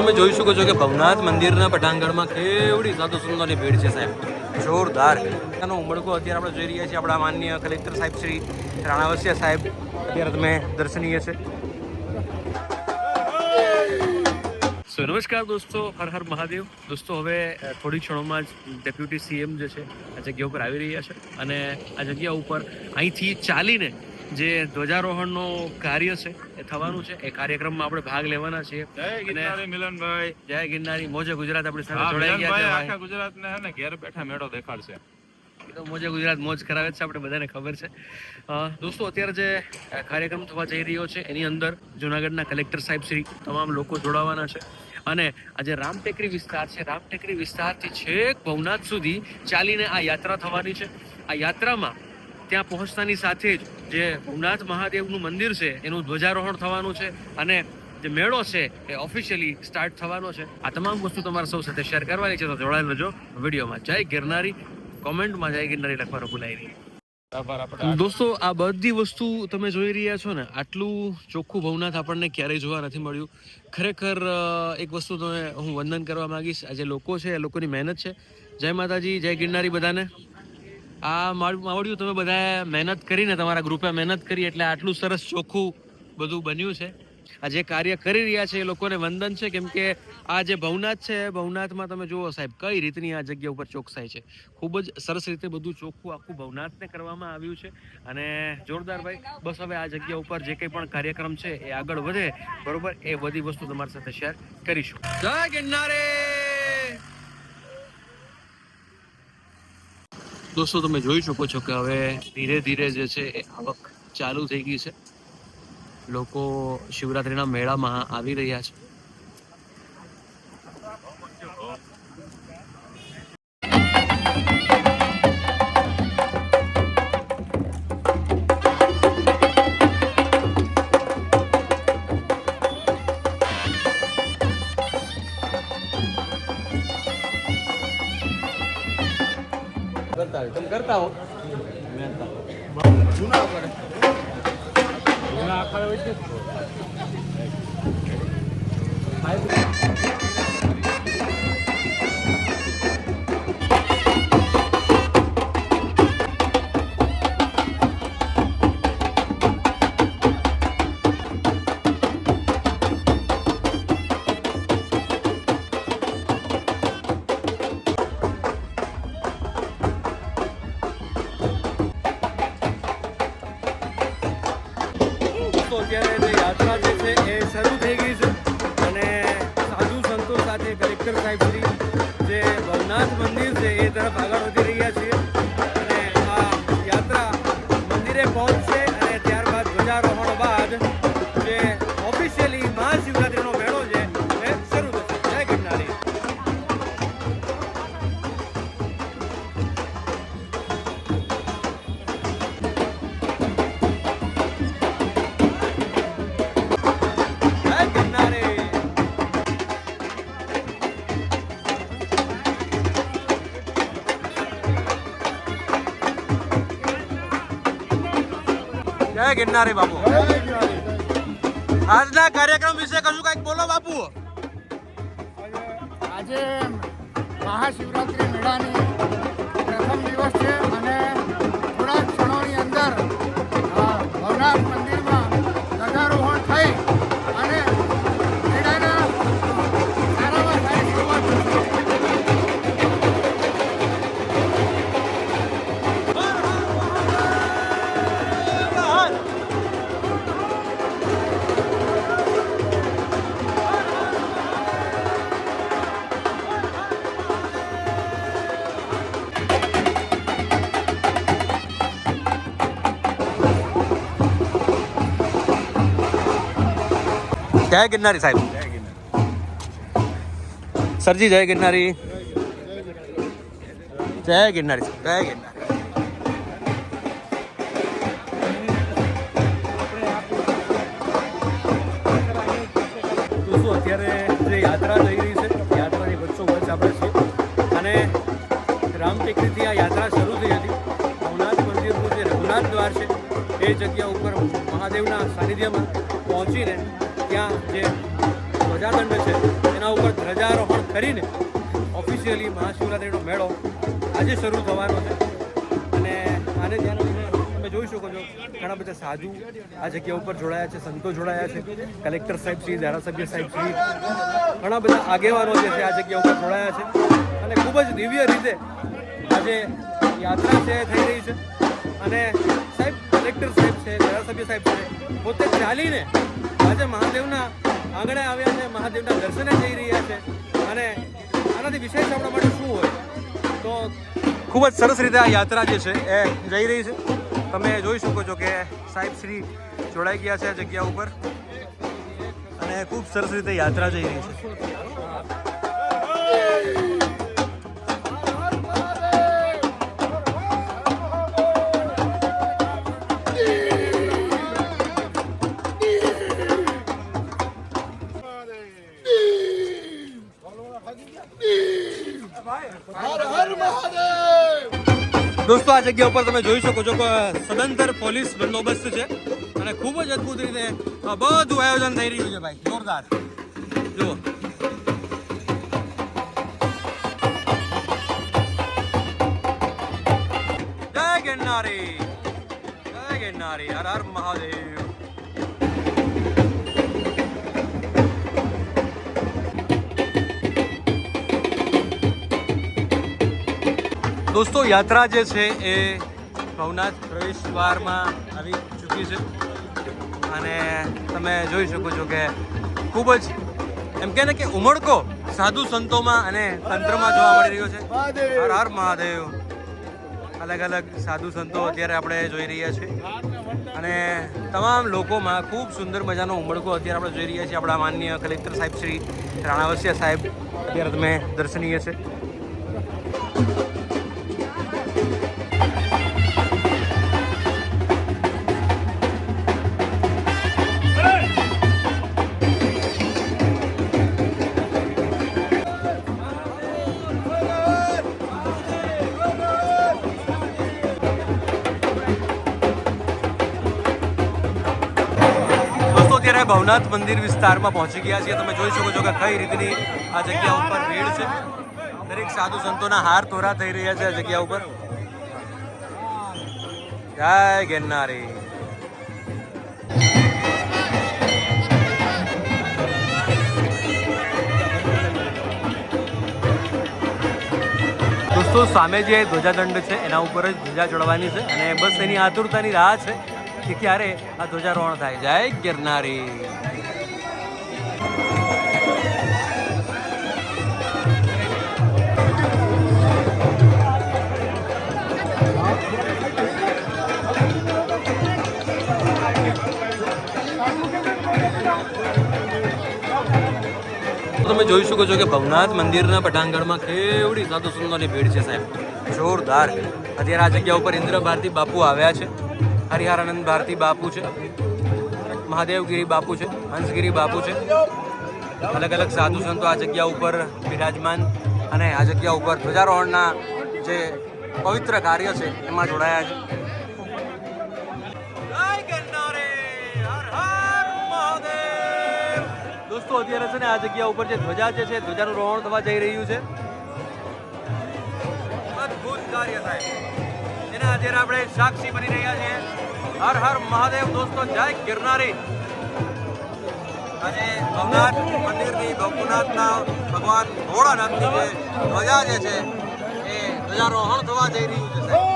તમે જોઈ શકો છો કે ભવનાથ મંદિરના પટાંગણમાં કેવડી સાધુ સંતોની ભીડ છે સાહેબ, જોરદાર. એનો ઉમળકો અત્યારે આપણે જોઈ રહ્યા છીએ. આપણા માનનીય કલેક્ટર સાહેબ શ્રી રાણાવસિયા સાહેબ અત્યારે તમે દર્શનીય છે. સો નમસ્કાર દોસ્તો, હર હર મહાદેવ. દોસ્તો હવે થોડી ક્ષણોમાં જ ડેપ્યુટી સીએમ જે છે આ જગ્યા ઉપર આવી રહ્યા છે અને આ જગ્યા ઉપર અહીંથી ચાલીને જે ધ્વજારોહણનો કાર્ય છે એ થવાનું છે. એ કાર્યક્રમમાં આપણે ભાગ લેવાના છીએ. જય ગિરનારી મિલનભાઈ, જય ગિરનારી. મોજે ગુજરાત આપણી સાથે જોડાઈ ગયા છે. આખા ગુજરાતને હે ને ઘેર બેઠા મેળો દેખાડશે. તો મોજે ગુજરાત મોજ કરાવે છે, આપણે બધાને ખબર છે. દોસ્તો અત્યારે જે કાર્યક્રમ થવા જઈ રહ્યો છે એની અંદર જૂનાગઢના કલેક્ટર સાહેબ શ્રી તમામ લોકો જોડાવાના છે અને આ જે રામટેકરી વિસ્તાર છે, રામટેકરી વિસ્તારથી છેક ભવનાથ સુધી ચાલીને આ યાત્રા થવાની છે. આ યાત્રામાં ત્યાં પહોંચતાની સાથે જ જે ભવનાથ મહાદેવનું મંદિર છે એનું ધ્વજારોહણ થવાનું છે અને જે મેળો છે એ ઓફિશિયલી સ્ટાર્ટ થવાનો છે. આ તમામ વસ્તુ તમારા સૌ સાથે શેર કરવાની છે, તો જોડાયેલ રહેજો વિડીયોમાં. જય ગિરનારી. કોમેન્ટમાં જય ગિરનારી લખવાનું ભૂલાય નહીં. દોસ્તો આ બધી વસ્તુ તમે જોઈ રહ્યા છો ને, આટલું ચોખ્ખું ભવનાથ આપણને ક્યારેય જોવા નથી મળ્યું. ખરેખર એક વસ્તુ તો હું વંદન કરવા માંગીશ. આ જે લોકો છે એ લોકોની મહેનત છે. જય માતાજી, જય ગિરનારી બધાને. આ માવડિયું તમે બધાએ મહેનત કરીને, તમારા ગ્રુપે મહેનત કરી એટલે આટલું સરસ ચોખ્ખું બધું બન્યું છે. આ જે કાર્ય કરી રહ્યા છે એ લોકોને વંદન છે, કેમ કે આ જે ભવનાથ છે, ભવનાથમાં તમે જુઓ સાહેબ કઈ રીતની આ જગ્યા ઉપર ચોકસાઈ છે. ખૂબ જ સરસ રીતે બધું ચોખ્ખું આખું ભવનાથને કરવામાં આવ્યું છે અને જોરદાર ભાઈ. બસ હવે આ જગ્યા ઉપર જે કંઈ પણ કાર્યક્રમ છે એ આગળ વધે, બરોબર, એ બધી વસ્તુ તમારી સાથે શેર કરીશું. જય ગિરનારી. દોસ્તો તમે જોઈ શકો છો કે હવે ધીરે ધીરે જે છે એ આવક ચાલુ થઈ ગઈ છે. લોકો શિવરાત્રીના મેળામાં આવી રહ્યા છે. તમે કરતા હો જૂના કરે આખા હોય છે. અત્યારે જે યાત્રા જે છે એ શરૂ થઈ ગઈ છે અને સાધુ સંતો સાથે કલેક્ટર સાહેબ શ્રી જે ભવનાથ મંદિર છે એ તરફ આગળ વધી રહ્યા છીએ અને આ યાત્રા મંદિરે પહોંચશે અને ત્યારબાદ ધ્વજારોહણ બાદ જે ઓફિશિયલી મહાશિવરાત્રીનો મેળો છે એ શરૂ થશે. જય ગિરનારી. જય ગિરનારી બાપુ. આજના કાર્યક્રમ વિશે કશું કંઈક બોલો બાપુ. આજે મહાશિવરાત્રી મેળાની પ્રથમ દિવસ છે અને થોડા ક્ષણોની અંદર ભવનાથ મંદિરમાં ધ્વજારોહણ થઈ અને મેળાના સારામાં સારી શરૂઆત થશે. જય ગિરનારી સાહેબ. સરજી જય ગિરનારી. જય ગિરનારી. જય ગિરનારી. દોસ્તો અત્યારે જે યાત્રા થઈ રહી છે, યાત્રાની વચ્ચોવચ્ચ આપણે છીએ અને રામટેકરીથી આ યાત્રા શરૂ થઈ હતી. ભવનાથ મંદિરનું જે રઘુનાથ દ્વાર છે એ જગ્યા ઉપર મહાદેવના સાનિધ્યમાં પહોંચીને ત્યાં જે ધ્વજાદંડ છે એના ઉપર ધ્વજારોહણ કરીને ઓફિશિયલી મહાશિવરાત્રિનો મેળો આજે શરૂ થવાનો છે. અને આને ધ્યાને તમે જોઈ શકો છો ઘણા બધા સાધુ આ જગ્યા ઉપર જોડાયા છે, સંતો જોડાયા છે, કલેક્ટર સાહેબ શ્રી, ધારાસભ્ય સાહેબ શ્રી, ઘણા બધા આગેવાનો જે છે આ જગ્યા ઉપર જોડાયા છે. અને ખૂબ જ દિવ્ય રીતે આજે યાત્રા છે થઈ રહી છે. અને સાહેબ કલેક્ટર સાહેબ છે, ધારાસભ્ય સાહેબ છે, પોતે ચાલીને આજે મહાદેવના આંગણે આવ્યા છે, મહાદેવના દર્શને જઈ રહ્યા છે. અને આનાથી વિશેષ આપણા માટે શું હોય? તો ખૂબ જ સરસ રીતે આ યાત્રા જે છે એ જઈ રહી છે. તમે જોઈ શકો છો કે સાહેબ શ્રી જોડાઈ ગયા છે આ જગ્યા ઉપર અને ખૂબ સરસ રીતે યાત્રા જઈ રહી છે. દોસ્તો આ જગ્યા ઉપર તમે જોઈ શકો છો કે સદંતર પોલીસ બંદોબસ્ત છે અને ખૂબ જ અદભુત રીતે બધું આયોજન થઈ રહ્યું છે ભાઈ, જોરદાર. જુઓ જય ગિરનારી, જય ગિરનારી, હર હર મહાદેવ. દોસ્તો યાત્રા જે છે એ ભવનાથ પ્રવેશ દ્વારમાં આવી ચૂકી છે અને તમે જોઈ શકો છો કે ખૂબ જ એમ કે ને કે ઉમળકો સાધુ સંતોમાં અને તંત્રમાં જોવા મળી રહ્યો છે. હર હર મહાદેવ. અલગ અલગ સાધુ સંતો અત્યારે આપણે જોઈ રહ્યા છીએ અને તમામ લોકોમાં ખૂબ સુંદર મજાનો ઉમળકો અત્યારે આપણે જોઈ રહ્યા છીએ. આપણા માનનીય કલેક્ટર સાહેબ શ્રી રાણાવસિયા સાહેબ અત્યારે તમે દર્શનીય છે. ભવનાથ મંદિર વિસ્તારમાં પહોંચી ગયા છીએ. તમે જોઈ શકો છો કે કઈ રીતની આ જગ્યા ઉપર ભીડ છે. દરેક સાધુ સંતોના હાર તોરા થઈ રહ્યા છે આ જગ્યા ઉપર. જય ગિરનારી. દોસ્તો સામે જે ધ્વજાદંડ છે એના ઉપર જ ધ્વજા ચડવાની છે અને બસ એની આતુરતાની રાહ છે કે ક્યારે આ ધ્વજારોહણ થાય. જય ગિરનારી. તમે જોઈ શકો છો કે ભવનાથ મંદિરના પટાંગણમાં કેવડી સાધુ સંતોની ભીડ છે સાહેબ, જોરદાર. અત્યારે આ જગ્યા ઉપર ઇન્દ્ર ભારતી બાપુ આવ્યા છે, હરિહરાનંદ ભારતી બાપુ છે, મહાદેવગીરી બાપુ છે, હંસગીરી બાપુ છે. અલગ અલગ સાધુ સંતો આ જગ્યા ઉપર બિરાજમાન અને આ જગ્યા ઉપર ધ્વજારોહણના જે પવિત્ર કાર્ય છે એમાં જોડાયા છે. દોસ્તો અત્યારે છે ને આ જગ્યા ઉપર જે ધ્વજા જે છે ધ્વજાનું રોહણ થવા જઈ રહ્યું છે. અદ્ભુત કાર્ય થાય એના અત્યારે આપણે સાક્ષી બની રહ્યા છીએ. હર હર મહાદેવ. દોસ્તો જય ગિરનારી. આજે ભવનાથ મંદિરની ભવનાથના ભગવાન ભોળાનાથની જે ધ્વજા જે છે એ ધ્વજારોહણ થવા જઈ રહ્યું છે સાહેબ.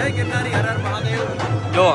જય ગિરનારી હર હર મહાદેવ. જો